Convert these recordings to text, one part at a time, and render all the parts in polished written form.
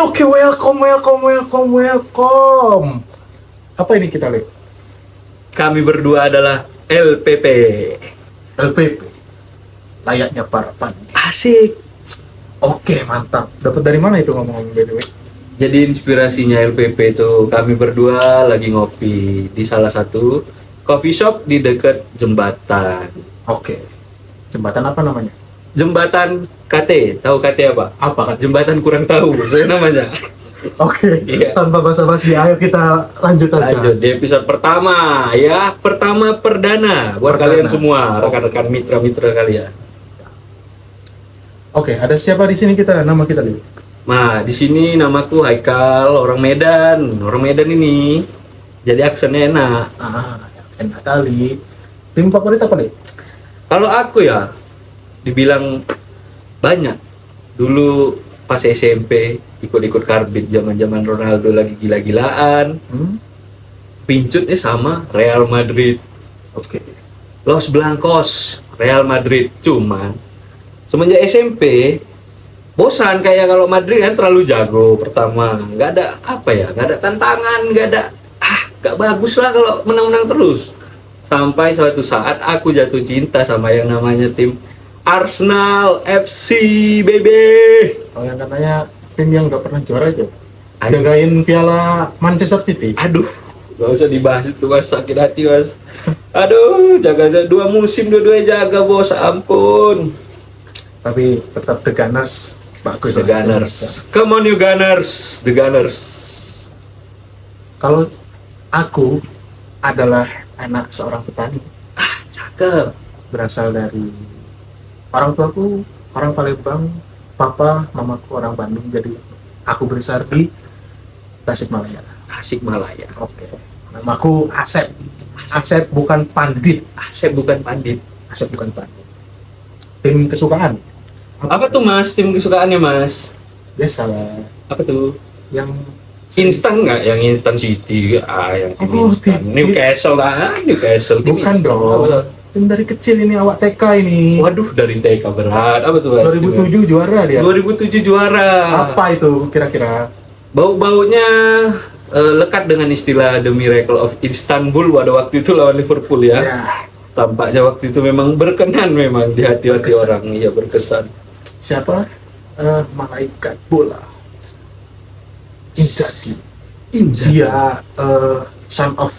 Oke, welcome. Apa ini kita lihat? Kami berdua adalah LPP. LPP. Layaknya para pandit. Asik. Oke, mantap. Dapat dari mana itu ngomong by the way? Jadi inspirasinya LPP itu kami berdua lagi ngopi di salah satu coffee shop di dekat jembatan. Oke. Jembatan apa namanya? Jembatan KT. Tahu KT apa? Apa kan? Jembatan kurang tahu saya namanya. Oke. Iya. Tanpa basa-basi, ayo kita lanjut aja. Lanjut di episode pertama ya, pertama perdana buat Perdana. kalian semua, rekan-rekan mitra-mitra kalian. Oke, ada siapa di sini kita? Nama kita lihat. Nah, di sini namaku Haikal, orang Medan. Orang Medan ini jadi aksennya enak. Enak kali. Tim favorit apa nih? Kalau aku ya dibilang banyak. Dulu pas SMP ikut-ikut karbit zaman-zaman Ronaldo lagi gila-gilaan. Pincutnya sama Real Madrid. Oke. Los Blancos, Real Madrid. Cuman semenjak SMP bosan, kayak kalau Madrid kan terlalu jago pertama, nggak ada apa ya, nggak ada tantangan, nggak bagus lah kalau menang-menang terus. Sampai suatu saat aku jatuh cinta sama yang namanya tim Arsenal FC, baby. Oh, yang katanya tim yang nggak pernah juara aja. Aduh. Jagain Piala Manchester City. Aduh, nggak usah dibahas itu mas, sakit hati mas. Aduh, jaga 2 musim dua-duanya jaga bos, ampun. Tapi tetap The Gunners bagus. The lah, Gunners, Indonesia. come on you Gunners, the Gunners. Kalau aku adalah anak seorang petani, Cakep. berasal dari orang tuaku orang Palembang, papa, mamaku orang Bandung, jadi aku besar di Tasikmalaya. Tasikmalaya. Oke. Namaku Asep. Asep bukan Pandit. Asep bukan pandit. Asep bukan Pandit. Tim kesukaan? Apa tuh mas, tim kesukaannya mas? Biasalah. Apa tuh? Yang Instan nggak? Yang instan City? Yang tim Oh, instan. tim- Newcastle lah, Newcastle. Tim Bukan instan. dong. Apa tuh? Tim dari kecil ini, awak TK ini. Waduh, dari TK berat. Apa tuh mas? 2007 juara dia. 2007 juara. Apa itu kira-kira? Bau-baunya lekat dengan istilah The Miracle of Istanbul pada waktu itu lawan Liverpool ya. Ya, Tampaknya waktu itu memang berkenan memang di hati-hati Berkesan. orang. Iya, berkesan. siapa? Malaikat bola. Inzaghi. Inzaghi. Dia son of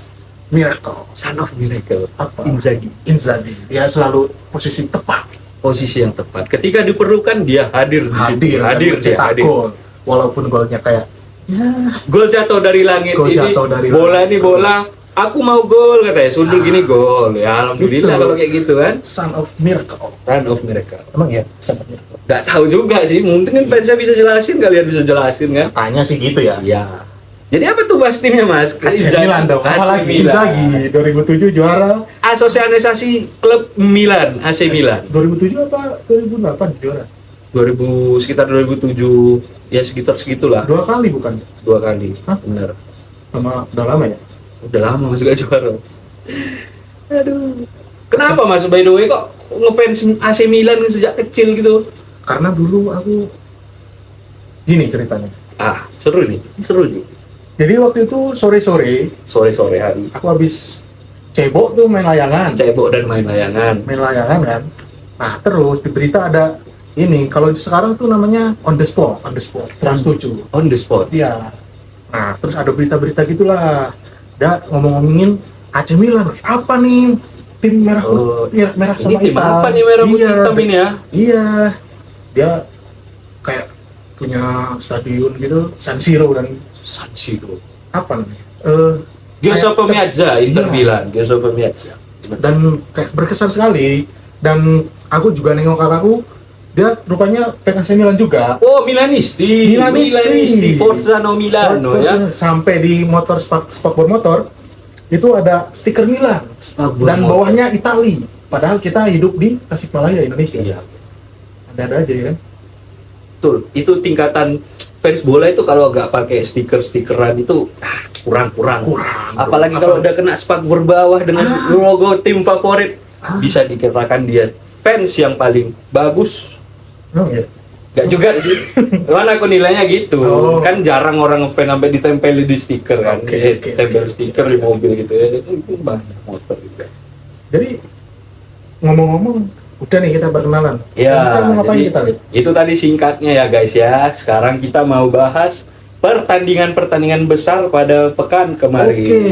miracle. Son of Miracle. Apa? Inzaghi. Inzaghi. Dia selalu posisi tepat. Posisi yang tepat. Ketika diperlukan dia hadir di situ. Hadir dia cetak hadir. gol. Walaupun golnya kayak ya Gol jatuh dari langit. Gol ini jatuh dari bola langit. ini bola. Aku mau gol katanya. Sundul gini gol. Ya alhamdulillah Gitu. kalau kayak gitu kan. son of miracle. Son of Miracle. Emang ya, son of miracle. Gak tahu juga sih. Mungkin fansnya bisa jelasin, kalian bisa jelasin kan? Katanya sih gitu ya. Iya. Jadi apa tuh mas timnya mas? AC Milan dong. AC Apalagi Milan. Inzaghi 2007 juara. Asosiasi klub Milan, AC Milan. 2007 apa 2008 juara? 2000 sekitar 2007 ya sekitar segitulah. 2 kali bukan? 2 kali. Hah? Bener. Sama udah lama ya? Udah lama masih gak juara. Aduh. Kenapa mas? By the way kok ngefans AC Milan sejak kecil gitu? Karena dulu aku gini ceritanya. Ah, seru nih. Seru nih. Jadi waktu itu sore-sore Sore-sore hari. aku habis cebok tuh main layangan. Cebok dan main layangan. Main layangan kan. Nah, terus di berita ada ini, kalau sekarang tuh namanya on the spot, Trans 7. On the spot. Iya. Nah, terus ada berita-berita gitulah. Dia ngomong-ngomongin AC Milan. Apa nih? Tim merah Oh, merah Ini sama tim hitam. apa nih merah putih Iya, hitam ini ya? Iya. Dia kayak punya stadion gitu, San Siro dan San Siro. apa namanya? Giuseppe Kayak- Meazza, Inter Iya. Milan. Giuseppe Meazza. Dan kayak berkesan sekali. Dan aku juga nengok kakakku, dia rupanya fans AC Milan juga. Oh, Milanisti. Milanisti. Forza no Milano ya. Sampai di motor spakbor motor itu ada stiker Milan Spakbor dan motor. bawahnya Itali. Padahal kita hidup di Tasikmalaya, Indonesia. Iya. Ada aja ya kan. Betul. Itu tingkatan fans bola itu kalau nggak pakai stiker-stikeran itu kurang. Kurang. Apalagi kalau udah kena spakbor bawah dengan logo tim favorit, bisa dikatakan dia fans yang paling bagus. Oh, iya. Gak juga sih. Cuman aku nilainya gitu. Oh. Kan jarang orang ngefans sampai ditempeli di stiker kan. Oke. Tempel stiker di mobil gitu ya. Itu banyak motor gitu. Jadi ngomong-ngomong, udah nih kita berkenalan. Ya, Kita mau ngapain jadi kita nih? itu tadi singkatnya ya guys ya. Sekarang kita mau bahas pertandingan-pertandingan besar pada pekan kemarin. Oke.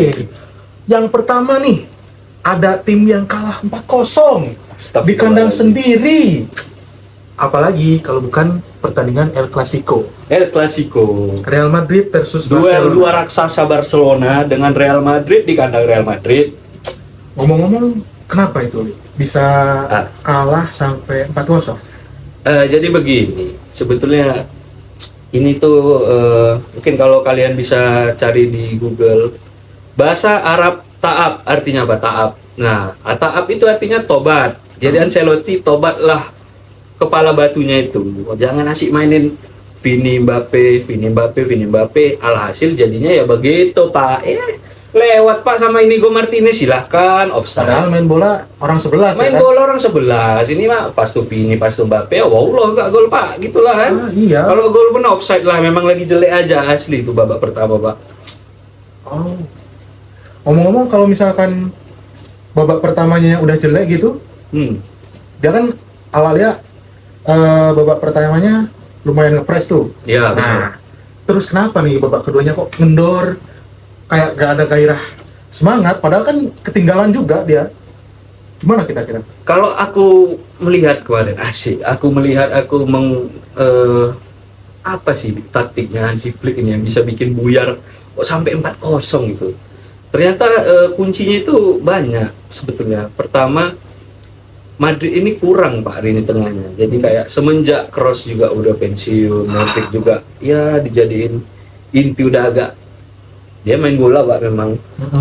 Yang pertama nih, ada tim yang kalah 4-0 di kandang sendiri. Apalagi kalau bukan pertandingan El Clasico. El Clasico. Real Madrid versus Duel dua Barcelona. raksasa Barcelona dengan Real Madrid di kandang Real Madrid. Ngomong-ngomong, kenapa itu, Li? Bisa kalah sampai 4-0? Jadi begini, sebetulnya ini tuh mungkin kalau kalian bisa cari di Google, bahasa Arab ta'ab artinya apa? Ta'ab. Nah, ta'ab itu artinya tobat. Jadi Ancelotti tobatlah kepala batunya itu. Jangan asik mainin Vini Mbappe, Vini Mbappe, Vini Mbappe. Alhasil jadinya ya begitu, Pak. Lewat Pak sama Inigo Martinez, silahkan offside. Padahal main bola orang 11 Main ya kan? bola orang 11. Ini mah pas tuh Vini, pas tuh Mbappe, ya wallah enggak gol, Pak. Gitulah kan. Iya. Kalau gol pun offside lah, memang lagi jelek aja asli itu babak pertama, Pak. Oh. Ngomong-ngomong, kalau misalkan babak pertamanya udah jelek gitu, dia kan awalnya babak pertamanya lumayan ngepres tuh. Ya, betul. Nah, terus kenapa nih babak keduanya kok ngendor? Kayak gak ada gairah semangat, padahal kan ketinggalan juga dia. Gimana kira-kira? Kalau aku melihat kemarin asik, aku melihat apa sih taktiknya Hansi Flick ini yang bisa bikin buyar kok sampai 4-0 gitu. Ternyata kuncinya itu banyak sebetulnya. Pertama, Madrid ini kurang Pak lini tengahnya. Jadi kayak semenjak Kroos juga udah pensiun, Modric juga ya dijadiin inti udah agak, dia main bola Pak memang.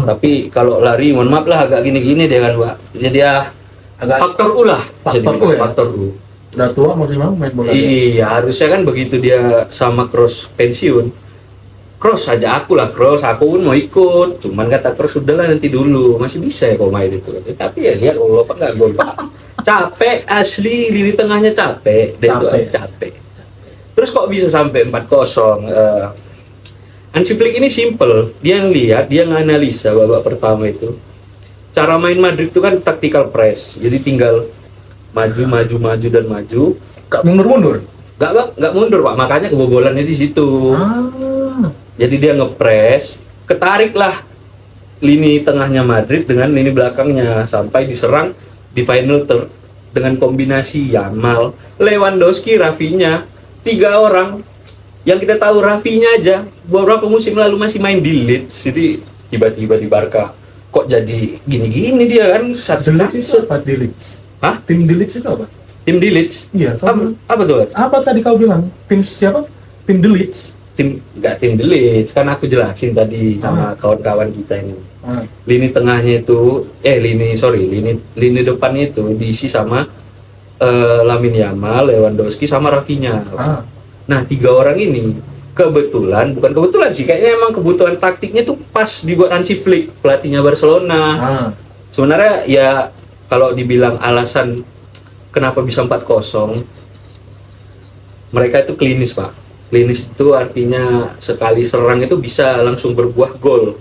Tapi kalau lari mohon maaf lah agak gini-gini dia kan Pak. Jadi ya Agak faktor U lah. Faktor Jadi, U ya? Faktor U. udah tua masih mau main bola. Iya, harusnya kan begitu dia sama Kroos pensiun. Kroos aja aku lah, Kroos aku pun mau ikut. Cuman kata Kroos udahlah nanti dulu, masih bisa ya kau main itu. Tapi ya lihat Allah apa nggak gol. Capek asli, lini tengahnya capek. Dia itu capek. Terus kok bisa sampai 4-0? Hansi Flick ini simple. Dia ngelihat, dia nganalisa babak pertama itu. Cara main Madrid itu kan tactical press. Jadi tinggal maju dan maju. Gak mundur-mundur. Nggak mundur Pak, makanya kebobolannya di situ. Jadi dia ngepres, ketariklah lini tengahnya Madrid dengan lini belakangnya sampai diserang di final third dengan kombinasi Yamal, Lewandowski, Rafinha, 3 orang. Yang kita tahu Rafinha aja beberapa musim lalu masih main di Leeds, jadi tiba-tiba di Barca kok jadi gini-gini dia kan. The Leeds itu apa? The Leeds? Hah? Tim The Leeds itu apa? Tim di Leeds? Iya, Apa tuh? apa tadi kau bilang? Tim siapa? Tim The Leeds? Nggak tim The Leeds, kan aku jelasin tadi sama kawan-kawan kita ini. Lini tengahnya itu, lini depannya itu diisi sama Lamine Yamal, Lewandowski sama Rafinha. Nah 3 orang ini bukan kebetulan sih, kayaknya emang kebutuhan taktiknya tuh pas dibuat Hansi Flick, pelatihnya Barcelona. Sebenarnya ya kalau dibilang alasan kenapa bisa 4-0, mereka itu klinis Pak. Klinis itu artinya sekali serang itu bisa langsung berbuah gol.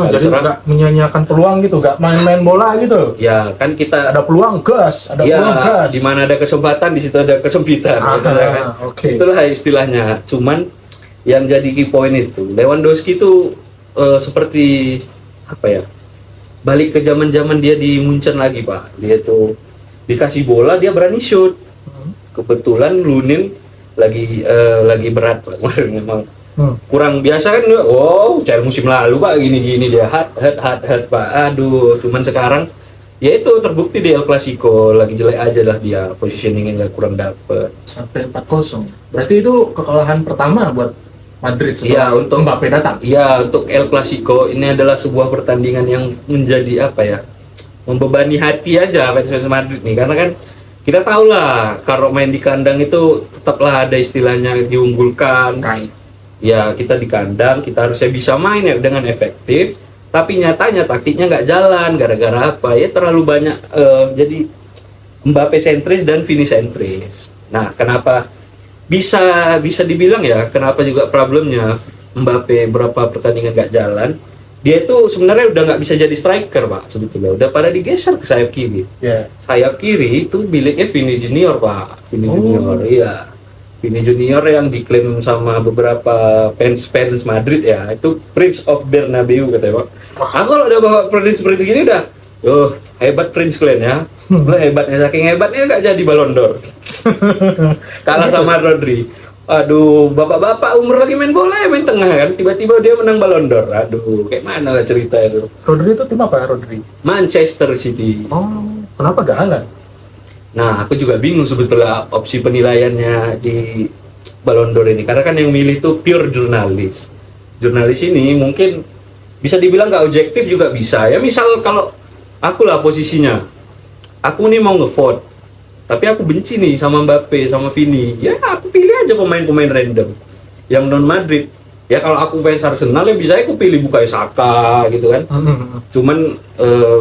Jadi nggak menyanyiakan peluang gitu, nggak main-main bola gitu. Ya kan kita ada peluang gas, di mana ada kesempatan di situ ada kesempitan. Kan? Itulah istilahnya. Cuman yang jadi key point itu Lewandowski itu seperti apa ya? Balik ke zaman-zaman dia di Munchen lagi Pak. Dia tuh dikasih bola dia berani shoot. Kebetulan Lunin lagi berat Pak. Memang kurang biasa kan. Cair musim lalu Pak gini-gini dia hat Pak. Aduh, cuman sekarang ya itu terbukti di El Clasico lagi jelek aja lah dia, positioningnya kurang dapet. Sampai 4-0. Berarti itu kekalahan pertama buat Madrid setelah untuk Mbappe datang. Iya, untuk El Clasico ini adalah sebuah pertandingan yang menjadi apa ya? Membebani hati aja fans Madrid nih, karena kan kita tahu lah kalau main di kandang itu tetaplah ada istilahnya diunggulkan. Ya kita di kandang kita harusnya bisa main ya dengan efektif, tapi nyatanya taktiknya nggak jalan gara-gara apa ya, terlalu banyak jadi Mbappe sentris dan Vini sentris. Nah kenapa bisa dibilang ya kenapa juga problemnya Mbappe berapa pertandingan nggak jalan. Dia itu sebenarnya udah nggak bisa jadi striker pak sebetulnya, udah pada digeser ke sayap kiri. Ya. Sayap kiri itu miliknya Vini Junior pak, Vini Oh. Junior iya. Vini Junior yang diklaim sama beberapa fans Madrid ya, itu Prince of Bernabeu katanya pak. Aku kalau udah bawa Prince gini udah, hebat Prince kalian ya. Lo hebatnya, saking hebatnya nggak jadi Ballon d'Or. Kalah sama Rodri. Aduh, bapak-bapak umur lagi main bola ya, main tengah kan, tiba-tiba dia menang Ballon d'Or. Aduh, kayak mana lah cerita itu. Rodri itu tim apa Rodri? Manchester City. Oh, kenapa gak Haaland? Nah, aku juga bingung sebetulnya opsi penilaiannya di Ballon d'Or ini, karena kan yang milih tuh pure jurnalis. Jurnalis ini mungkin bisa dibilang nggak objektif juga bisa. Ya misal kalau aku lah posisinya, aku nih mau ngevote, tapi aku benci nih sama Mbappe, sama Vini. Ya aku pilih aja pemain-pemain random yang non Madrid. Ya kalau aku fans Arsenal ya bisa aku pilih Bukayo Saka gitu kan. Cuman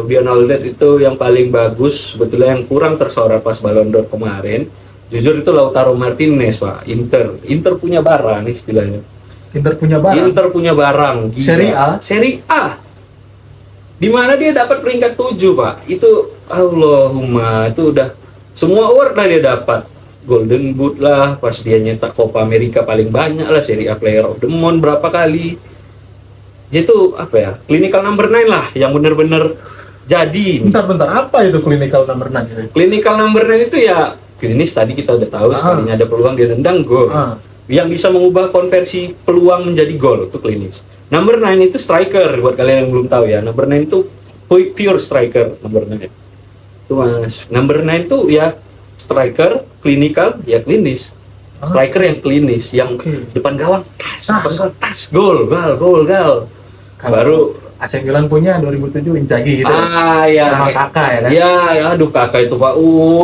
Bionaldet itu yang paling bagus, sebetulnya yang kurang tersorot pas Ballon d'Or kemarin. Jujur itu Lautaro Martinez pak, Inter punya barang istilahnya. Inter punya barang. Inter punya barang. Gila. Serie A? Serie A. Di mana dia dapat peringkat 7 pak. Itu Allahumma itu udah semua award lah dia dapat. Golden Boot lah, pas dia nyetak Copa America paling banyak lah, Serie A Player of the Month berapa kali. Dia tuh apa ya, clinical number 9 lah, yang bener-bener jadi. Bentar, apa itu clinical number 9 itu? Clinical number 9 itu ya, klinis tadi kita udah tahu, sekalinya ada peluang dia nendang gol. Yang bisa mengubah konversi peluang menjadi gol, itu klinis. Number 9 itu striker, buat kalian yang belum tahu ya, number 9 itu pure striker, number 9. Itu mas, number 9 itu ya, striker, klinikal, ya klinis. Striker yang klinis, yang depan gawang, tas, gol. Baru AC Milan punya 2007 Inzaghi gitu. Ya. Sama Kakak ya kan? Ya, aduh Kakak itu pak,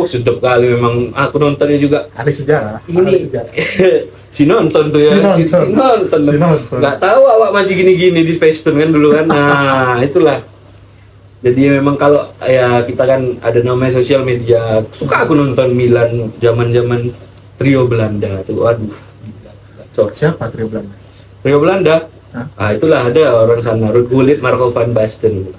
sedap kali memang. Aku nontonnya juga. Ada sejarah. Si nonton tuh ya, si nonton. Nggak tahu awak masih gini-gini di Space Tune kan dulu kan. Nah, itulah. Jadi memang kalau ya kita kan ada namanya sosial media, suka aku nonton Milan zaman-zaman trio Belanda tuh, aduh. Siapa trio Belanda? Trio Belanda? Itulah ada orang sana, Ruud Gullit, Marco van Basten.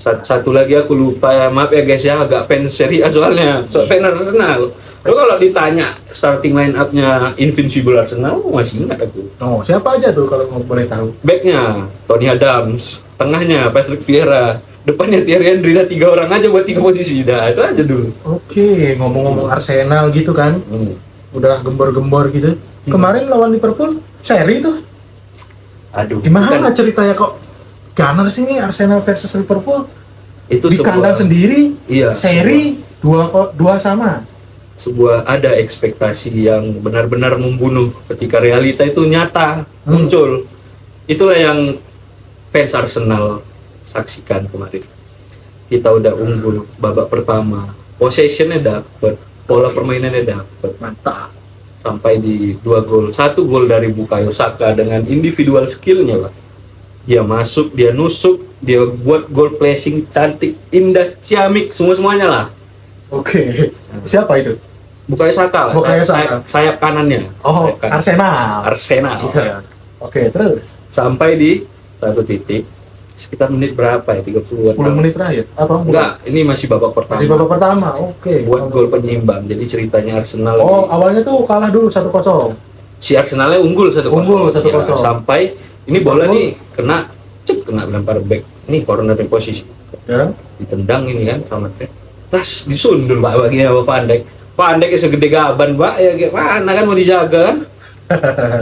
Satu lagi aku lupa ya, maaf ya guys ya, agak fans Serie A soalnya, fans Arsenal. Kalau ditanya starting line up-nya Invincible Arsenal, masih ingat aku. Oh, siapa aja tuh kalau mau boleh tahu? Backnya Tony Adams, tengahnya Patrick Vieira, depannya Thierry Henry, 3 orang aja buat 3 posisi. Dah, itu aja dulu. Oke, ngomong-ngomong Arsenal gitu kan. Udah gembor-gembor gitu. Kemarin lawan Liverpool, seri tuh. Aduh. Gimana ceritanya kok Gunners ini Arsenal versus Liverpool? Itu di kandang sendiri, iya, seri dua sama. Sebuah ada ekspektasi yang benar-benar membunuh ketika realita itu nyata muncul. Itulah yang fans Arsenal saksikan kemarin. Kita udah unggul babak pertama, possessionnya dapet, pola permainannya dapet, mantap. Sampai di 2 gol, 1 gol dari Bukayo Saka dengan individual skillnya lah. Dia masuk, dia nusuk, dia buat gol placing cantik, indah, ciamik, semuanya lah. Oke. Siapa itu? Bukayo Saka, sayap kanannya. Oh, sayap kanan. Arsenal. Iya. Oke, terus sampai di satu titik sekitar menit berapa ya, 30-an 10 menit terakhir apa enggak, ini masih babak pertama. Oke. Buat gol penyeimbang. Jadi ceritanya Arsenal awalnya tuh kalah dulu 1-0. Si Arsenalnya unggul 1-0. Ya, sampai ini bola nih kena lempar back. Ini corner posisi. Ya. Ditendang ini kan sama tas disundul Pak baginya sama Van Dijk. Van Dijk segede gaban, Pak. Ya gimana kan mau dijaga kan?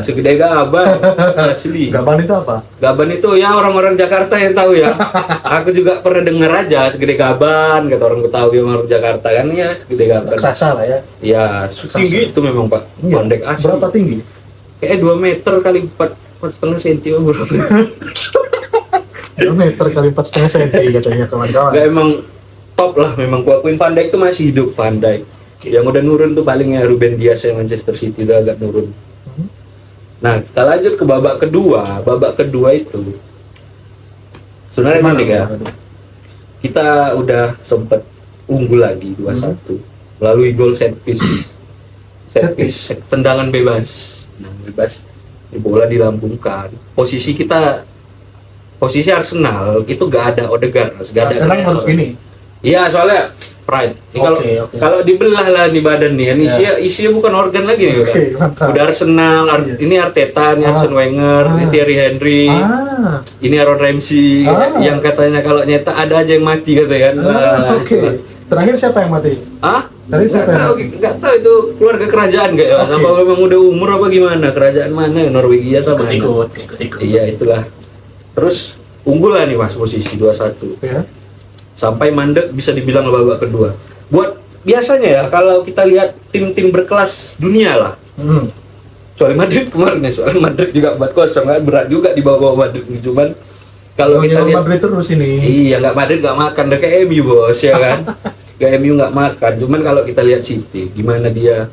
Segede gaban asli. Gaban itu apa? Gaban itu ya orang-orang Jakarta yang tahu ya. Aku juga pernah dengar aja segede gaban, kata orang Betawi orang Jakarta kan ya, segede gaban. Raksasa lah ya. Ya, tinggi itu memang Pak. Iya. Van Dijk asli. Berapa tinggi? Kayak 2 meter kali 4,5 cm berapa? 2 meter kali 4,5 cm katanya kawan-kawan. Gak, emang top lah, memang kuakuin Van Dijk itu masih hidup. Van Dijk yang udah nurun tuh palingnya Ruben Dias yang Manchester City udah agak nurun. Nah, kita lanjut ke babak kedua. Babak kedua itu sebenarnya unik ya. Kita udah sempet unggul lagi 2-1 melalui gol set piece set piece, tendangan bebas. Di bola dilambungkan. Posisi Arsenal itu gak ada Odegaard, gak ada Arsenal harus gini. Iya, soalnya pride. Ini kalau dibelah lah di badan nih, isinya bukan organ lagi nih. Mantap. Udah Arsenal, ini Arteta, ini Arsene Wenger, ini Thierry Henry, ini Aaron Ramsey, yang katanya kalau nyetak ada aja yang mati katanya kan. Terakhir siapa yang mati? Terakhir siapa yang mati? Nggak tahu itu keluarga kerajaan kayak apa memang udah umur apa gimana? Kerajaan mana? Norwegia atau mana? Ikut. Iya, itulah. Terus unggul lah nih Mas posisi 2-1. Ya. Sampai mandek bisa dibilang babak kedua. Buat biasanya ya kalau kita lihat tim-tim berkelas dunia lah. Soalnya Madrid kemarin ya, soalnya Madrid juga 4-0 kan, berat juga di bawah Madrid. Cuman kalau kita lihat Madrid terus ini. Iya, Madrid nggak makan deh kayak MU bos ya kan. Kayak MU nggak makan. Cuman kalau kita lihat City, gimana dia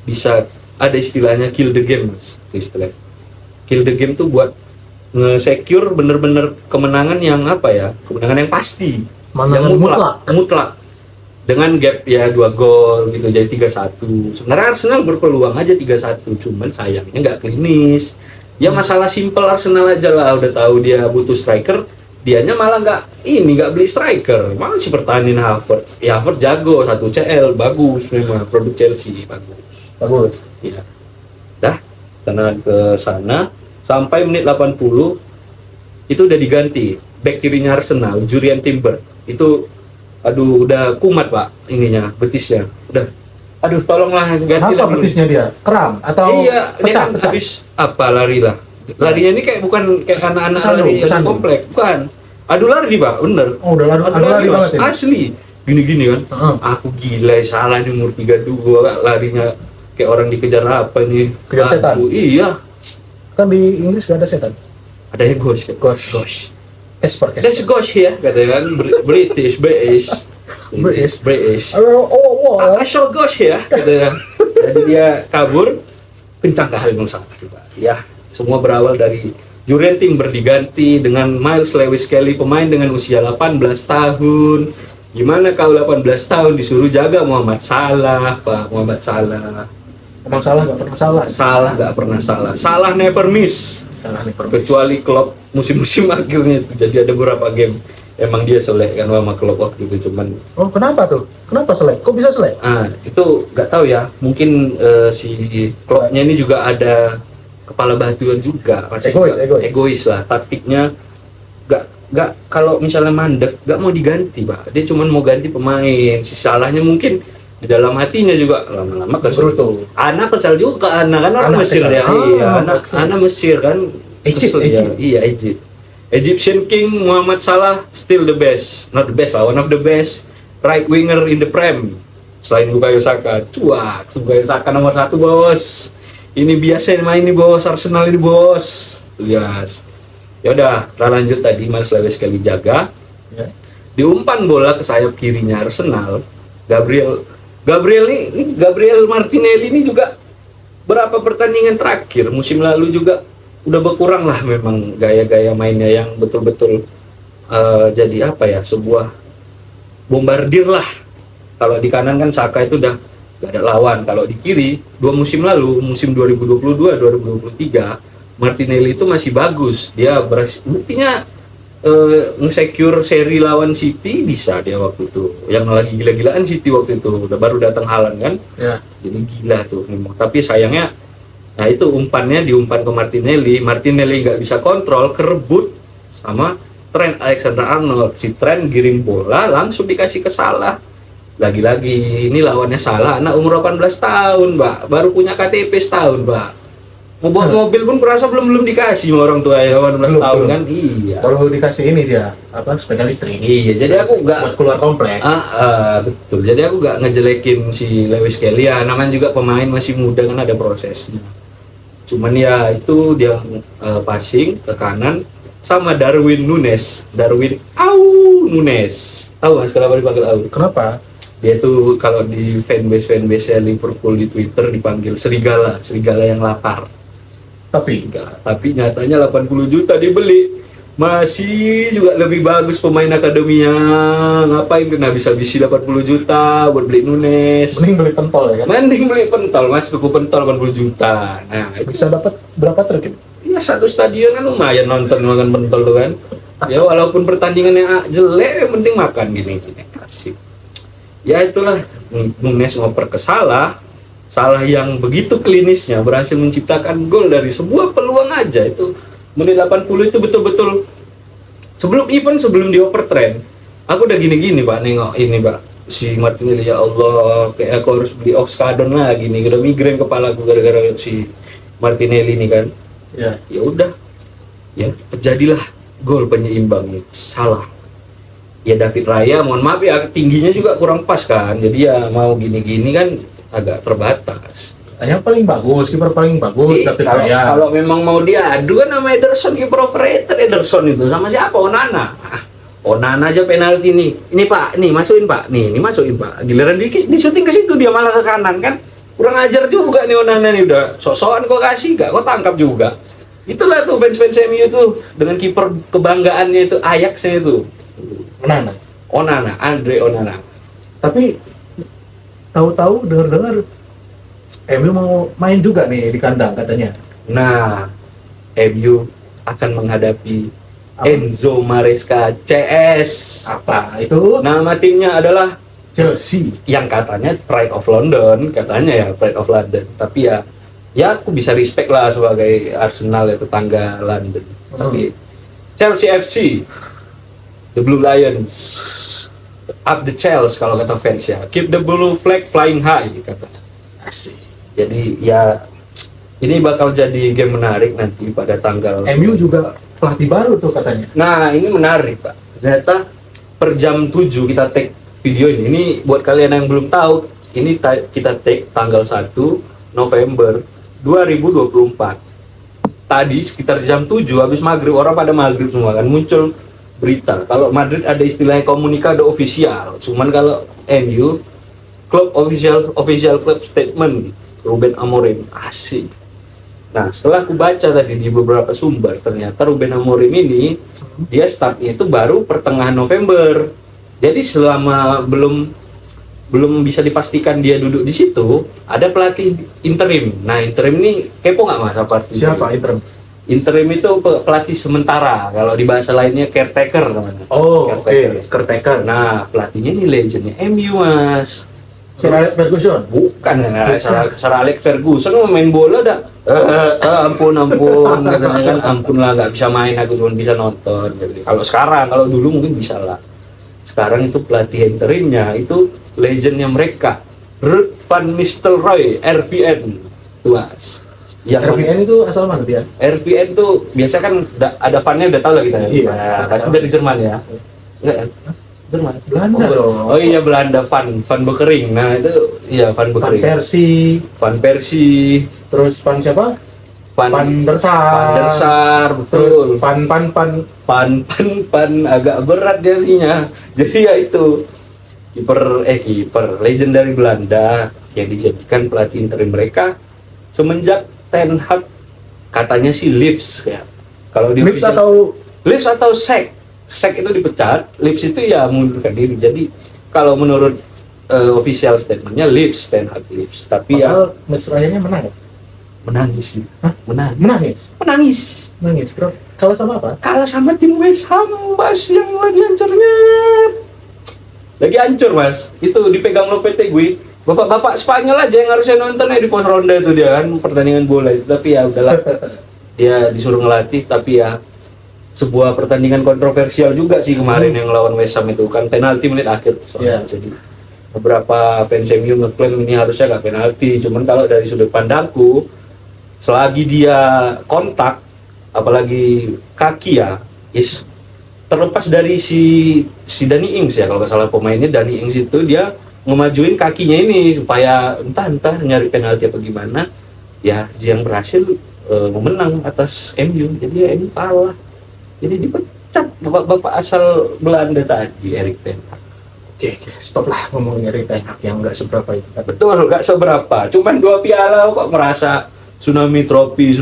bisa ada istilahnya kill the game Mas. Istilah kill the game tuh buat nge-secure bener-bener kemenangan yang apa ya? Kemenangan yang pasti. Yang mutlak. Dengan gap ya 2 gol gitu jadi 3-1. Sebenarnya Arsenal berpeluang aja 3-1, cuman sayangnya nggak klinis. Ya masalah simpel Arsenal aja lah, udah tahu dia butuh striker, dianya malah nggak beli striker, malah sih pertahanin Havertz. Ya Havertz jago, 1 CL bagus memang, produk Chelsea bagus. Ya. Dah, tenang ke sana sampai menit 80 itu udah diganti back kirinya Arsenal, Jurriën Timber. Itu udah kumat Pak ininya, betisnya. Udah. Aduh, tolonglah ganti lah. Apa betisnya dia? Kram atau iya, pecah? Habis apa lari lah. Larinya ini kayak bukan kayak anak-anak lari yang komplek, bukan. Adu lari Pak, bener. Oh, udah adu lari banget ya. Asli. Gini-gini kan. Aku gila, salah di umur 32 Kak, larinya kayak orang dikejar apa nih? Kejar setan. Iya. Kan di Inggris gak ada setan. Ada yang ghost. Casper. That's ghost ya, katanya kan British. I saw ghost ya, katanya. Jadi dia kabur, kencang ke hal satu Pak. Ya, semua berawal dari Jurriën Timber diganti dengan Miles Lewis Kelly, pemain dengan usia 18 tahun. Gimana kau 18 tahun disuruh jaga Muhammad Salah, Pak? Muhammad Salah. Emang Salah nggak pernah salah. Salah nggak pernah salah. Salah never miss. Kecuali Klopp musim-musim akhirnya itu. Jadi ada beberapa game emang dia selek kan sama Klopp waktu itu, cuman. Oh, kenapa tuh? Kenapa selek? Kok bisa selek? Itu nggak tahu ya. Mungkin si Kloppnya ini juga ada kepala batuan juga. Egois lah. Taktiknya nggak kalau misalnya mandek nggak mau diganti Pak. Dia cuma mau ganti pemain. Si Salahnya mungkin di dalam hatinya juga lama-lama kesel. Anak kesel juga, anak kan orang Mesir ya. Iya, anak Mesir kan. Egypt. Iya, Egyptian King Muhammad Salah still the best, not the best lah, one of the best right winger in the Prem. Selain Bukayo Saka, Bukayo Saka nomor 1 bos. Ini biasa main ini bos, Arsenal ini bos. Yes. Ya udah, kita lanjut tadi Miles Lewis Kelly jaga. Ya. Diumpan bola ke sayap kirinya Arsenal. Gabriel Martinelli ini juga berapa pertandingan terakhir musim lalu juga udah berkurang lah memang gaya-gaya mainnya yang betul-betul jadi apa ya, sebuah bombardir lah. Kalau di kanan kan Saka itu udah gak ada lawan. Kalau di kiri 2 musim lalu, musim 2022-2023 Martinelli itu masih bagus. Dia buktinya nge-secure seri lawan City bisa dia waktu itu. Yang lagi gila-gilaan City waktu itu. Udah baru datang Haaland kan. Ya. Jadi gila tuh memang. Tapi sayangnya, nah itu umpannya diumpan ke Martinelli. Martinelli nggak bisa kontrol, kerebut sama Trent Alexander-Arnold. Si Trent giring bola langsung dikasih ke Salah. Lagi-lagi ini lawannya Salah, anak umur 18 tahun, Mbak. Baru punya KTP setahun, Mbak. Mau bawa mobil pun kurasa belum dikasih sama orang tua ya, 18 tahun kan. Iya. Baru dikasih ini dia, sepeda listrik. Iya, jadi aku nggak buat keluar komplek. Betul. Jadi aku nggak ngejelekin si Lewis Kelly ya, namanya juga pemain masih muda kan, ada prosesnya. Cuman ya itu dia passing ke kanan sama Darwin Nunes. Tahu Mas kenapa dipanggil Au? Kenapa? Dia tuh kalau di fanbase Liverpool di Twitter dipanggil serigala yang lapar. Tapi nyatanya 80 juta dibeli. masih juga lebih bagus pemain akademinya. Ngapain kena habis-habisi 80 juta buat beli Nunes. Mending beli pentol ya kan. Mending beli pentol, Mas, tuku pentol 80 juta. Nah, itu Bisa dapat berapa truk itu? ya satu stadion kan lumayan nonton makan pentol tuh kan. Ya walaupun pertandingannya jelek, yang penting makan gini-gini. Asik. Ya itulah, Nunes ngoper ke Salah yang begitu klinisnya berhasil menciptakan gol dari sebuah peluang aja. Itu menit 80 itu betul-betul sebelum dioper tren. Aku udah gini-gini Pak, nengok ini Pak, si Martinelli, ya Allah, kayak aku harus beli Oxcadon lagi nih, udah migrain kepalaku gara-gara si Martinelli ini kan. Ya. Ya udah, ya terjadilah gol penyeimbang Salah. Ya David Raya, mohon maaf ya, tingginya juga kurang pas kan, jadi ya mau gini-gini kan agak terbatas. Yang paling bagus, kiper paling bagus David Raya. Kalau memang mau diadu kan sama Ederson, kiper overrated Ederson itu, sama siapa? Onana. Onana aja penalti nih. Ini Pak, nih masukin Pak. Nih masukin Pak. Giliran di syuting ke situ dia malah ke kanan kan. Kurang ajar juga nih Onana nih, udah sok-sokan kok kasih gak, kok tangkap juga. Itulah tuh fans-fans MU tuh dengan kiper kebanggaannya itu, Ajax-nya itu. Onana, Andre Onana. Tapi tahu-tahu dengar-dengar MU mau main juga nih di kandang katanya. Nah, MU akan menghadapi Apa? Enzo Maresca CS. Apa itu? Nama timnya adalah Chelsea. yang katanya Pride of London, katanya ya Pride of London. Tapi ya aku bisa respect lah sebagai Arsenal ya, tetangga London. Tapi Chelsea FC, the Blue Lions, up the Chelsea kalau kata fans ya. Keep the blue flag flying high katanya. Asik. Jadi ya ini bakal jadi game menarik nanti pada tanggal. MU juga pelatih baru tuh katanya. Nah ini menarik Pak. Ternyata per jam 7 kita take video ini. Ini buat kalian yang belum tahu, ini kita take tanggal 1 November 2024. Tadi sekitar jam 7 habis maghrib, orang pada maghrib semua kan, muncul berita kalau Madrid ada istilahnya komunikado official. Cuman kalau MU klub official club statement Ruben Amorim. Asik. Nah setelah aku baca tadi di beberapa sumber, ternyata Ruben Amorim ini dia startnya itu baru pertengahan November. Jadi selama belum bisa dipastikan dia duduk di situ, ada pelatih interim. Nah interim ini kepo nggak Mas? Apa Siapa interim? Interim itu pelatih sementara, kalau di bahasa lainnya caretaker namanya. Oh, oke. Caretaker. Nah pelatihnya ini legendnya MU Mas. Sir Alex Ferguson. Bukan ya, Sir Alex Ferguson main bola dah. Ampun katanya kan, ampun lah, nggak bisa main, aku cuma bisa nonton. Jadi, kalau sekarang, kalau dulu mungkin bisa lah. Sekarang itu pelatih interimnya itu legendnya mereka, Ruud van Nistelrooy, RVN, tuh Mas. Yang RVN itu asal mana dia? RVN tuh biasa kan ada fan-nya udah tahu lah kita ya. Iya. Nah, pasti dari Jerman ya. Enggak kan? Jerman. Belanda dong. Oh iya Belanda, Van Bekering. Nah itu iya Van Van Bekering. Persie, Van Persie, terus Van siapa? Van der Sar. Van der Sar, Terus betul. Pan. Agak berat jadinya. Jadi ya itu kiper legend dari Belanda yang dijadikan pelatih interim mereka semenjak Ten Hag katanya sih leaves ya. Kalau di Leeds atau Sek itu dipecat, Leeds itu ya mundurkan diri. Jadi kalau menurut official statementnya leaves, Ten Hag leaves. Tapi padahal match rayanya menang ya? menangis sih. Hah? Menangis. Bro. Kalah sama apa? Kalah sama tim West Ham Mas, yang lagi hancurnya. Lagi hancur Mas. Itu dipegang Lopetegui. Bapak-bapak Spanyol aja yang harusnya nonton ya di pos ronda itu dia kan, pertandingan bola itu. Tapi ya udahlah. Dia disuruh ngelatih, tapi ya sebuah pertandingan kontroversial juga sih kemarin yang lawan West Ham itu kan, penalti menit akhir soalnya. Yeah. Jadi beberapa fans MU ngeklaim ini harusnya nggak penalti. Cuman kalau dari sudut pandangku, selagi dia kontak, apalagi kaki ya, terlepas dari si Danny Ings ya, kalau nggak salah pemainnya Danny Ings itu, dia ngemajuin kakinya ini supaya entah nyari penalti apa gimana ya, yang berhasil memenang atas MU. Jadi ya MU kalah, jadi dipecat bapak-bapak asal Belanda tadi, Erik ten Hag. Oke, stop lah ngomongin Erik ten Hag yang nggak seberapa itu. Betul, nggak seberapa, cuman 2 piala kok merasa Tsunami Tropi,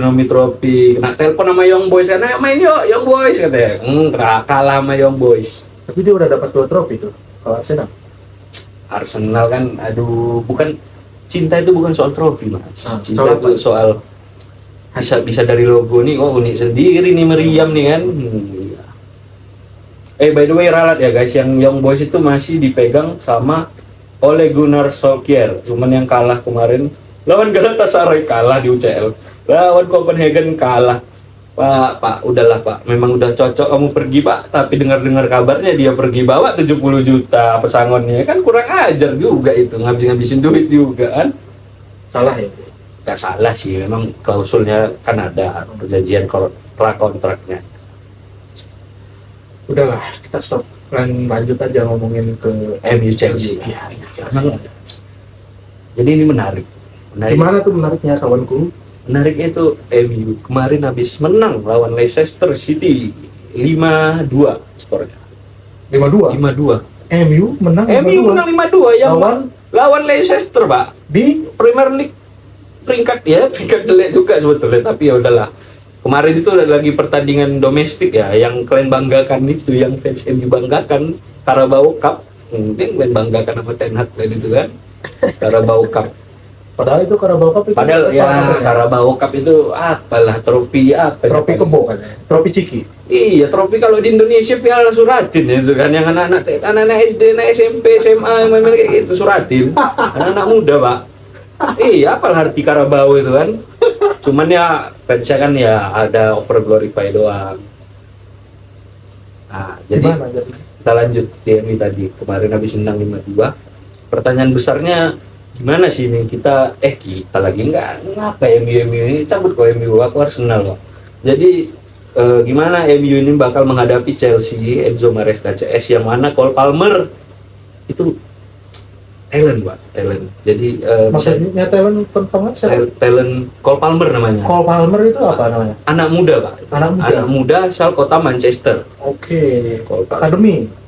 kena telepon sama Young Boys, karena main yuk Young Boys katanya, kalah sama Young Boys. Tapi dia udah dapat 2 trofi tuh kalau Arsenal. Arsenal kan, aduh, bukan, cinta itu bukan soal trofi mas, cinta soal itu soal bisa dari logo nih, oh unik sendiri nih, meriam nih kan. By the way ralat ya guys, yang Young Boys itu masih dipegang sama Ole Gunnar Solskjaer, cuman yang kalah kemarin lawan Galatasaray, kalah di UCL, lawan Copenhagen kalah. Pak, udahlah Pak, memang udah cocok kamu pergi Pak, tapi dengar-dengar kabarnya dia pergi bawa 70 juta pesangonnya, kan kurang ajar juga itu, ngabisin duit juga kan. Salah ya? Gak salah sih, memang klausulnya kan ada perjanjian kontraknya. Udahlah, kita stop. Lanjut aja ngomongin ke MU Chelsea. Iya, Chelsea. Jadi ini menarik. Gimana tuh menariknya kawanku? Menariknya itu MU kemarin habis menang lawan Leicester City 5-2 skornya. 5-2. 5-2. MU menang 5-2. MU menang 5-2 yang lawan Leicester, Pak. Di Premier League peringkat jelek juga sebetulnya, tapi ya udahlah. Kemarin itu ada lagi pertandingan domestik ya, yang kalian banggakan itu, yang fans MU banggakan, Carabao Cup. Mungkin kalian banggakan sama Ten Hag itu kan. Carabao Cup. Padahal itu Carabao Cup itu. Padahal ya Carabao Cup itu apalah, trofi apa? Trofi kebo kan ya? Trofi ciki. Iya, trofi kalau di Indonesia Piala Suratin itu kan, yang anak-anak SD, anak SMP, SMA main kayak gitu Suratin. Anak-anak muda, Pak. Iya, apalah arti Carabao itu kan. Cuman ya fansnya kan ya ada over glorify doang. Nah, jadi kita lanjut di MU tadi. Kemarin habis menang 5-2. Pertanyaan besarnya, gimana sih ini kita lagi ngapa MU ini cabut kok, MU aku Arsenal kok. Jadi gimana MU ini bakal menghadapi Chelsea, Enzo Maresca CS, yang mana Cole Palmer itu talent. Jadi maksudnya talent banget sih. Talent Cole Palmer namanya. Cole Palmer itu apa namanya? Anak muda, Pak. Anak muda asal kota Manchester. Oke.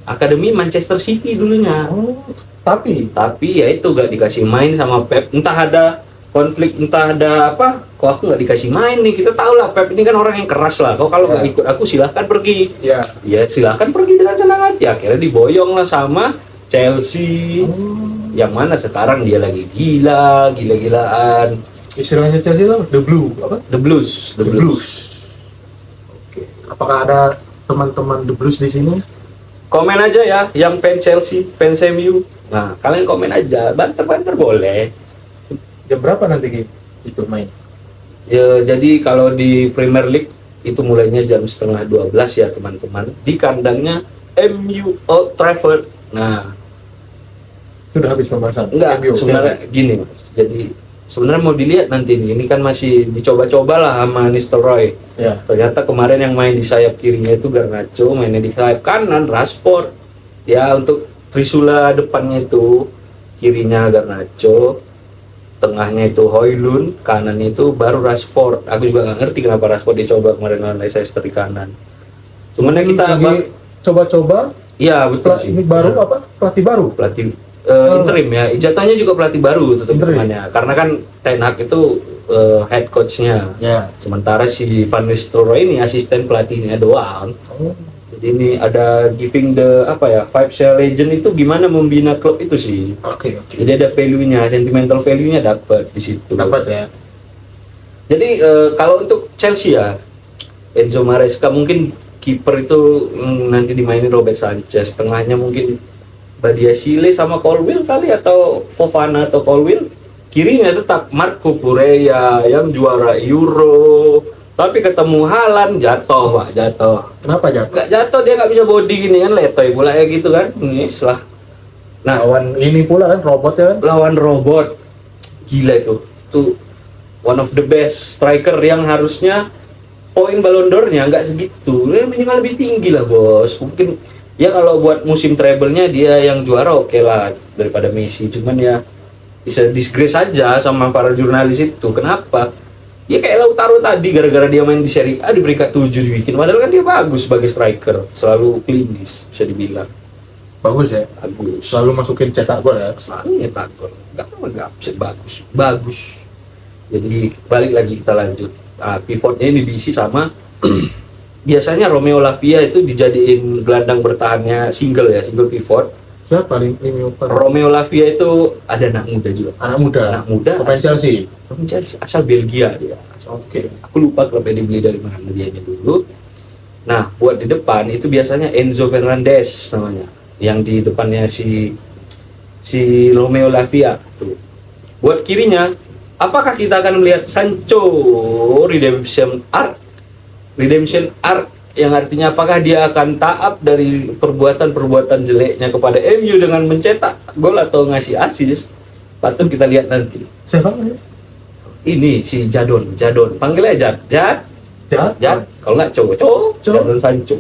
Akademi Manchester City dulunya. Oh, tapi ya itu gak dikasih main sama Pep, entah ada konflik, entah ada apa, kok aku gak dikasih main nih. Kita tahu lah Pep ini kan orang yang keras lah, kalau gak ikut aku silahkan pergi. Ya silahkan pergi dengan senang hati. Akhirnya diboyong lah sama Chelsea, yang mana sekarang dia lagi gila-gilaan. Istilahnya Chelsea lah, The Blues. Oke. Apakah ada teman-teman The Blues di sini? Komen aja ya, yang fans Chelsea, fans MU. Nah, kalian komen aja, banter boleh. Jam berapa nanti itu main? Ya, jadi kalau di Premier League itu mulainya jam 11:30 ya teman-teman, di kandangnya MU Old Trafford. Nah, sudah habis pembahasan? Enggak, sebenarnya gini Mas. Jadi sebenarnya mau dilihat nanti ini kan masih dicoba-coba lah sama Nistelrooy. Ya. Ternyata kemarin yang main di sayap kirinya itu Garnacho, mainnya di sayap kanan Rashford. Ya, untuk Trisula depannya itu kirinya Garnacho, tengahnya itu Højlund, kanannya itu baru Rashford. Aku juga nggak ngerti kenapa Rashford dicoba kemarin lawan Leicester di kanan. Cuman ya kita lagi coba-coba. Iya betul sih. Ini baru apa? Pelatih baru? Interim ya, jatuhnya juga pelatih baru teman-temannya, karena kan Ten Hag itu head coachnya, sementara si Van Nistelrooy ini asisten pelatihnya doang. Jadi ini ada giving the five star legend itu gimana membina klub itu sih. Oke. Jadi ada value-nya, sentimental value-nya dapat di situ. Dapat ya. Jadi kalau untuk Chelsea ya, Enzo Maresca mungkin kiper itu nanti dimainin Robert Sanchez, tengahnya mungkin Badiashile sama Colwill kali, atau Fofana atau Colwill. Kirinya tetap Marco Correa yang juara Euro, tapi ketemu Haaland jatuh. Kenapa jatuh? Nggak jatuh, dia nggak bisa body gini kan, letoy pula ya gitu kan. Ini setelah lawan ini pula kan robot ya kan? Lawan robot. Gila itu. Tuh one of the best striker yang harusnya poin Ballon d'Or-nya nggak segitu. Minimal lebih tinggi lah, Bos. Mungkin ya kalau buat musim treble-nya dia yang juara oke lah daripada Messi, cuman ya bisa disgrace aja sama para jurnalis itu. Kenapa? Ya kayak Lautaro tadi, gara-gara dia main di Serie A di peringkat 7 dibikin, padahal kan dia bagus sebagai striker, selalu klinis bisa dibilang. Bagus ya? Bagus. Selalu masukin cetak gol ya? Selalu nyetak gol. Enggak bisa bagus. Jadi balik lagi kita lanjut. Pivotnya ini diisi sama biasanya Romeo Lavia itu dijadiin gelandang bertahannya single pivot. Siapa ini? Romeo Lavia itu ada anak muda juga. Anak muda. Pemain Chelsea. Asal Belgia dia. Oke. Aku lupa klubnya dibeli dari mana dianya dulu. Nah, buat di depan itu biasanya Enzo Fernandez namanya. Yang di depannya si Romeo Lavia tuh. Buat kirinya, apakah kita akan melihat Sancho Redemption Arc yang artinya apakah dia akan taat dari perbuatan jeleknya kepada MU dengan mencetak gol atau ngasih assist? Patut kita lihat nanti. Siapa namanya? Ini si Jadon. Panggilnya Jad. Kalau nggak cowok. Jadon Sancho.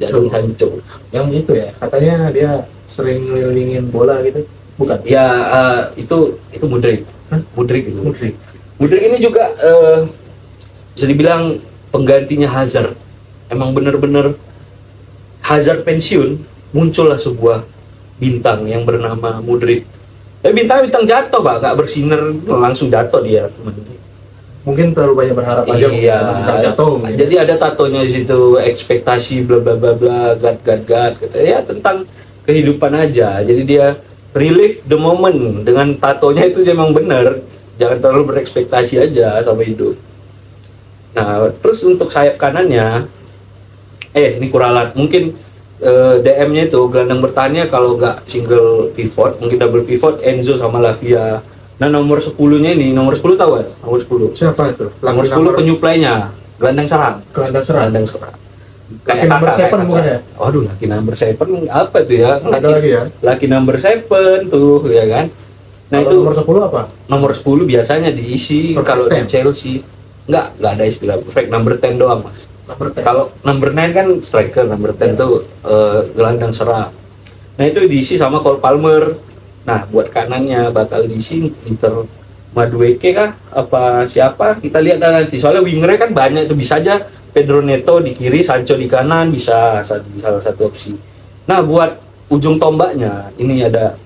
Jadon Sancho. Yang itu ya, katanya dia sering ngelilingin bola gitu. Bukan? Ya, itu Mudryk. Mudryk itu. Mudryk ini juga bisa dibilang penggantinya Hazard. Emang bener-bener Hazard pensiun, muncullah sebuah bintang yang bernama Mudryk. Bintang jatuh, Pak, nggak bersinar, langsung jatuh dia. Mungkin terlalu banyak berharap aja. Iya. Jatuh. Jadi ada tatonya di situ, ekspektasi bla bla bla bla, gad. Ya tentang kehidupan aja. Jadi dia relive the moment dengan tatonya itu memang benar. Jangan terlalu berekspektasi aja sama hidup. Nah, terus untuk sayap kanannya, ini Kuralat. Mungkin DM-nya itu gelandang bertahannya kalau nggak single pivot, mungkin double pivot Enzo sama Lavia. Nah, nomor 10-nya ini, nomor 10 tahu kan? Nomor 10. Siapa itu? Nomor 10 penyuplainya, gelandang serang. Gelandang serang. Kayak number 7 bukan ya? Waduh, Lucky number 7 apa tuh ya? Ada lagi ya? Lucky number 7 tuh, ya kan? Nah, kalau itu nomor 10 apa? Nomor 10 biasanya diisi Perfect kalau di 10. Chelsea. Enggak ada istilah perfect number 10 doang, Mas. Number 10. Kalau number 9 kan striker, number 10 tuh gelandang serang. Nah, itu diisi sama Cole Palmer. Nah, buat kanannya bakal diisi Inter Madueke kah? Apa siapa? Kita lihat nanti. Soalnya wingernya kan banyak, itu bisa aja Pedro Neto di kiri, Sancho di kanan, bisa salah satu opsi. Nah, buat ujung tombaknya, ini ada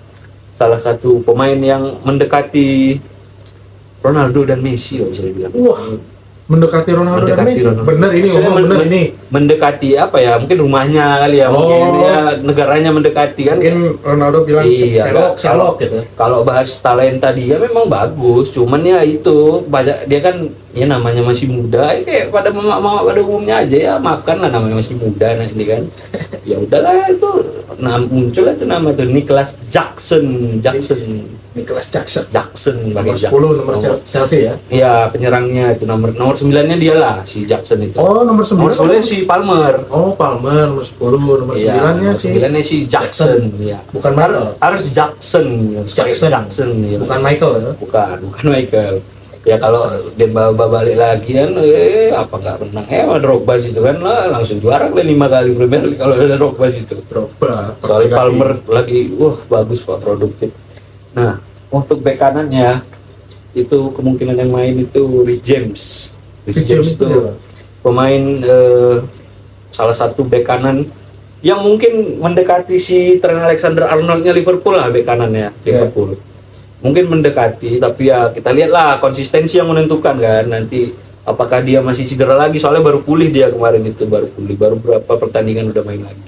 salah satu pemain yang mendekati Ronaldo dan Messi loh, bisa dibilang. Wah, mendekati Ronaldo dan Messi. Bener ini, ngomong bener ini. Mendekati apa ya? Mungkin rumahnya kali ya, mungkin ya negaranya mendekati kan. Mungkin Ronaldo bilang iya, selok gitu. Kalau bahas talenta dia memang bagus, cuman ya itu banyak, dia kan ya namanya masih muda, kayak pada mama pada umumnya aja ya, maafkan lah namanya masih muda, nah ini kan. Ya udahlah itu muncul itu nama tuh Nicholas Jackson nomor 10 nomor Chelsea ya. Iya, penyerangnya itu nomor 9-nya dia lah, si Jackson itu. Oh, nomor 9. Nomor 10-nya si Palmer. Oh, Palmer nomor 10, nomor 9-nya si 9-nya si Jackson, ya. Bukan Michael. Harus Jackson ya. Bukan Michael ya. Bukan Michael. Ya kalau dia balik lagi kan apa nggak menang ada Drogba situ kan lah, langsung juara 5 kali Premier League kalau ada Drogba situ. Soalnya Palmer lagi bagus Pak, produktif. Nah, untuk bek kanannya itu kemungkinan yang main itu Rhys James itu pemain salah satu bek kanan yang mungkin mendekati si Trent Alexander-Arnoldnya Liverpool lah, bek kanannya Liverpool. Mungkin mendekati, tapi ya kita lihatlah konsistensi yang menentukan kan nanti, apakah dia masih cedera lagi, soalnya baru pulih dia kemarin itu, baru berapa pertandingan udah main lagi.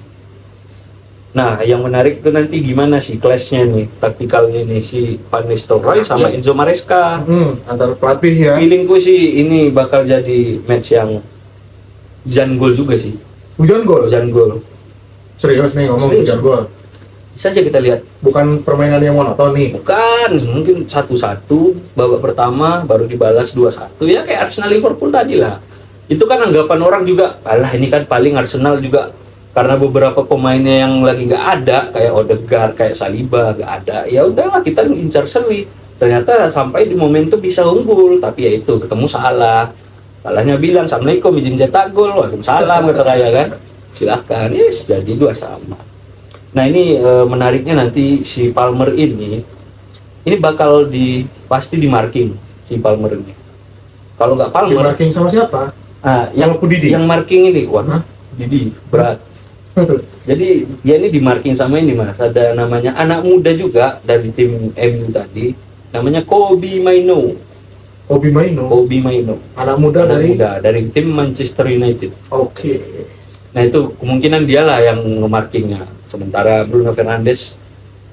Nah, yang menarik itu nanti gimana sih clash-nya nih, taktikalnya nih si Van Nistelrooy sama Enzo Maresca. Antar pelatih ya. Feelingku sih ini bakal jadi match yang hujan gol juga sih. Hujan gol. Serius nih ngomong hujan gol. Bisa aja kita lihat. Bukan permainan yang monoton nih. Bukan, mungkin 1-1 babak pertama baru dibalas 2-1 ya, kayak Arsenal Liverpool tadi lah. Itu kan anggapan orang juga, alah ini kan paling Arsenal juga karena beberapa pemainnya yang lagi nggak ada, kayak Odegaard, kayak Saliba nggak ada. Ya udahlah kita incar seri. Ternyata sampai di momen itu bisa unggul, tapi ya itu ketemu Salah. Salahnya bilang, "Assalamualaikum, izin cetak gol." Waalaikumsalam kata Raya kan. Silakan, yes, jadi 2-2. Nah, ini menariknya nanti si Palmer ini bakal pasti di marking si Palmer ini. Kalau nggak Palmer, di marking sama siapa? Yang Pudidi. Yang marking ini, Didi berat. Jadi dia ini di marking sama ini Mas. Ada namanya anak muda juga dari tim MU tadi, namanya Kobbie Mainoo. Obi Maino, Obi Maino. anak muda Anak dari. muda dari tim Manchester United. Oke. Nah itu kemungkinan dialah yang nge-markingnya. Sementara Bruno Fernandes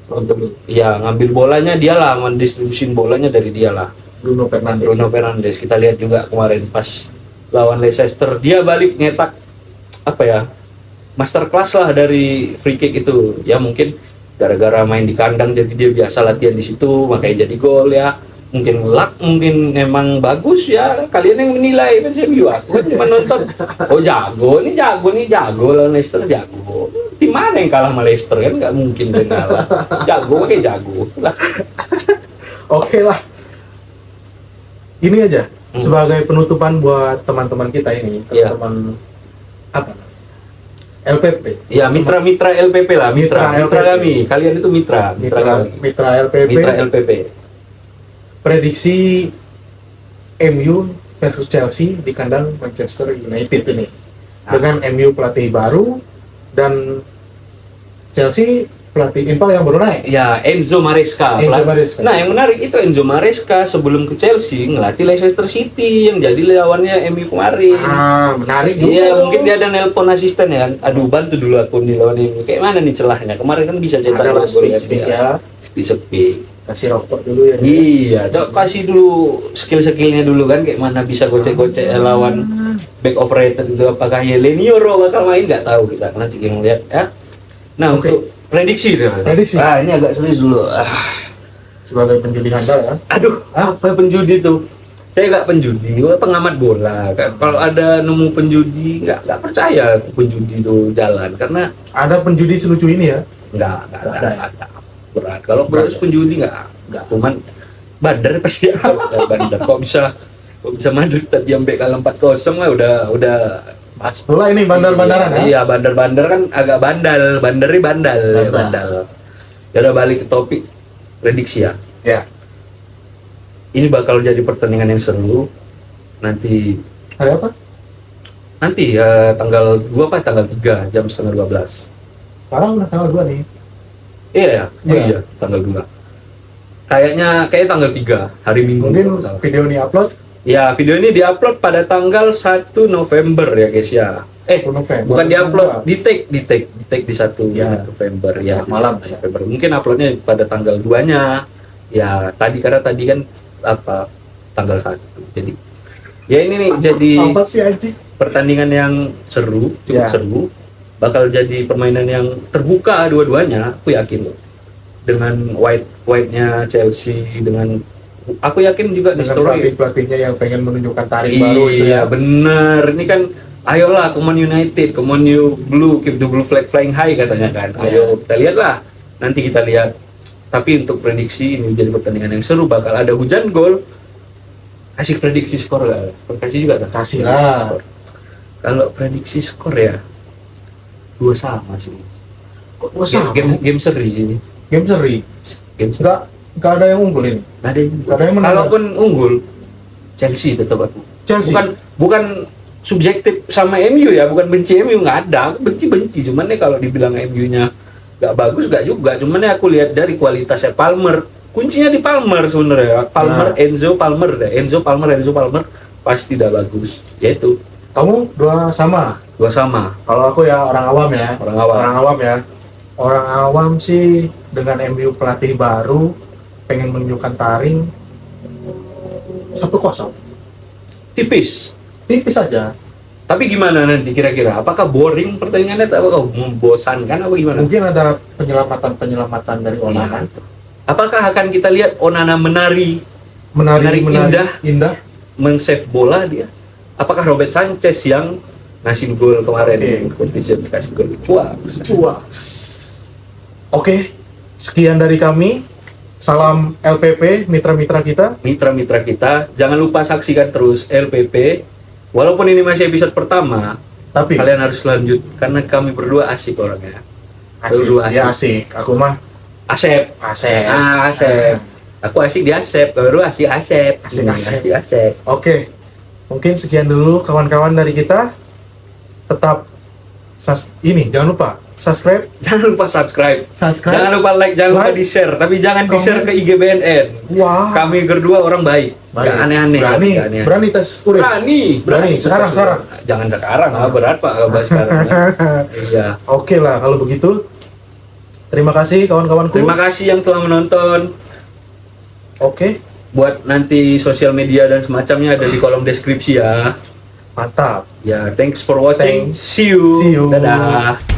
untuk ya ngambil bolanya dialah, mendistribusin bolanya dari dialah. Bruno Fernandes. Bruno Fernandes kita lihat juga kemarin pas lawan Leicester dia balik nyetak apa ya, masterclass lah dari free kick itu. Ya mungkin gara-gara main di kandang jadi dia biasa latihan di situ makanya jadi gol ya. Mungkin luck, mungkin memang bagus ya, kalian yang menilai kan MU, aku kan cuma nonton. Oh jago lawan Leicester jago. Tim mana yang kalah sama Leicester kan nggak mungkin dia kalah. Jago kayak jago lah. Oke lah. Ini aja sebagai penutupan buat teman-teman kita ini, Iya. teman apa? LPP. Ya mitra LPP lah, mitra LPP. kami. Kalian itu mitra kami. Mitra LPP. Mitra LPP. Prediksi MU versus Chelsea di kandang Manchester United ini. Dengan MU pelatih baru dan Chelsea pelatih impal yang baru naik. Ya, Enzo Maresca. Enzo Maresca. Nah, yang menarik itu Enzo Maresca sebelum ke Chelsea ngelatih Leicester City yang jadi lawannya MU kemarin. Menarik juga. Iya, dong. mungkin dia ada nelpon asisten ya kan. Aduh, bantu dulu aku nih lawan MU. Kayak mana nih celahnya? Kemarin kan bisa cetak Adalah gol space ya. Sepi. Kasih rokok dulu ya. Iya, coba kasih dulu skill-skillnya dulu kan, kayak mana bisa gocek-gocek lawan back overrated itu. Apakah Lenioro bakal main, nggak tahu kita, nanti kita lihat ya. Nah, Oke. untuk prediksi tuh. Prediksi. Ini agak serius dulu. Sebagai penjudi handal ya. Aduh, apa penjudi tuh? Saya nggak penjudi, gua pengamat bola. Kalau ada nemu penjudi, nggak percaya penjudi itu jalan, karena Ada penjudi selucu ini ya. nggak Ada. ada. Berat. Kalau Berat berat penjudi nggak, cuman Bandar pasti out. Bandar kok bisa Madrid tadi sampai kalah 4-0 lah udah Mas bola ini bandar-bandaran ya. Iya, bandar-bandar kan agak bandal, bandari bandal. Ya, bandal. Ya udah balik ke topik prediksi ya. Ya. Ini bakal jadi pertandingan yang seru. Nanti Hari apa? tanggal 2 apa tanggal 3 jam setengah 12. Sekarang udah tanggal 2 nih. Iya ya. Oh Iya. iya, tanggal 2. Kayak tanggal 3 hari Minggu. Mungkin kalau nggak salah. video ini upload Ya, video ini diupload pada tanggal 1 November ya guys ya. November. Bukan diupload, di take di 1 Ya. November ya. Malam di November. Mungkin uploadnya pada tanggal 2-nya. Ya, karena tadi kan tanggal 1. Jadi ya ini nih jadi Apa sih anjing? pertandingan yang seru, cukup Ya. seru. Bakal jadi permainan yang terbuka dua-duanya, aku yakin loh. Dengan white-nya Chelsea, dengan aku yakin juga nih Dengan story. pelatih-pelatihnya yang pengen menunjukkan tarik baru itu Iya, ya. bener. Ini kan ayolah come on United, come on you blue, keep the blue flag flying high katanya kan. Ayo kita lihat lah. Nanti kita lihat. Tapi untuk prediksi ini jadi pertandingan yang seru, bakal ada hujan gol. Kasih prediksi skor nggak? Kasih juga kan? Kasih lah. Skor. Kalau prediksi skor ya 2 sama sih. Kok sama? Game seri sih. Game seri. Game seri. Nggak ada yang unggul ini. Nggak ada yang Nggak ada yang menang. Kalaupun unggul, Chelsea tetap aku. Chelsea. Bukan subjektif sama MU ya, bukan benci MU, nggak ada. Aku benci, cuman nih kalau dibilang MU-nya nggak bagus nggak juga. Cuman nih aku lihat dari kualitasnya Palmer. Kuncinya di Palmer sebenarnya. Palmer, Nah. Enzo Palmer pasti tidak bagus. Yaitu Kamu dua sama. 2 sama. Kalau aku ya orang awam ya. Orang awam. Orang awam ya. Orang awam sih dengan MU pelatih baru pengen menunjukkan taring 1-0. Tipis. Tipis aja. Tapi gimana nanti kira-kira? Apakah boring pertandingannya atau apakah membosankan apa gimana? Mungkin ada penyelamatan dari Onana. Iya. Apakah akan kita lihat Onana menari Menari indah. men-save bola dia? Apakah Robert Sanchez yang ngasih gol kemarin? Curtis Jones kasih gol. Cuaks. Oke. Sekian dari kami. Salam LPP, mitra-mitra kita. Mitra-mitra kita, jangan lupa saksikan terus LPP. Walaupun ini masih episode pertama, Tapi kalian harus lanjut karena kami berdua asik orangnya. asik. Berdua Ya asik. Aku mah Asep. asik. Asep. Aku asik di Asep, baru asik Asep. Asik. Asep. Oke. Mungkin sekian dulu kawan-kawan dari kita. Tetap ini jangan lupa subscribe, Jangan lupa subscribe. Jangan lupa like, jangan lupa Like, di-share. Tapi jangan di-share ke comment. IG BNN. Wah, Kami berdua orang baik. Gak aneh-aneh. Berani, Gak aneh-aneh. berani tes udah. Berani. Sekarang. Jangan sekarang, berat Pak kalau bahas sekarang. Ya. Iya. Oke lah kalau begitu. Terima kasih kawan-kawanku. Terima kasih yang telah menonton. Oke, Buat nanti sosial media dan semacamnya ada di kolom deskripsi ya. mantap. Ya, thanks for watching. Thanks. See you. See you. Dadah.